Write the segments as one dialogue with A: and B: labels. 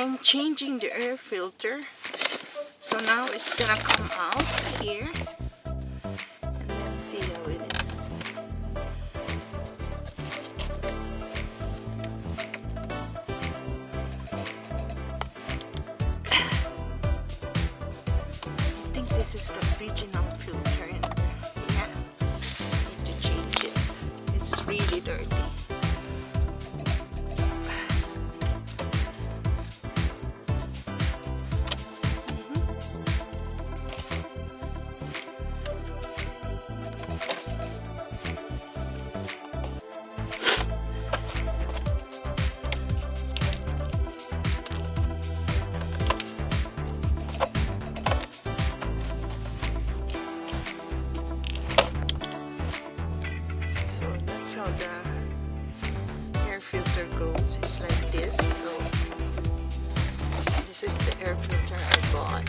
A: I'm changing the air filter, so now it's gonna come out here, and let's see how it is. I think this is the original filter, and yeah, I need to change it. It's really dirty. How the air filter goes. It's like this. So this is the air filter I bought.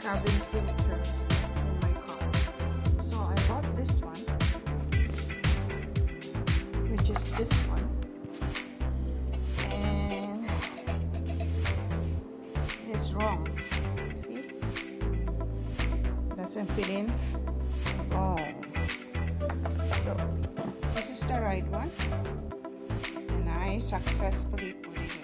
A: Cabin filter in my car. So I bought this one, which is this one, and it's wrong. See? Doesn't fit in. Wrong. So this is the right one, and I successfully put it in.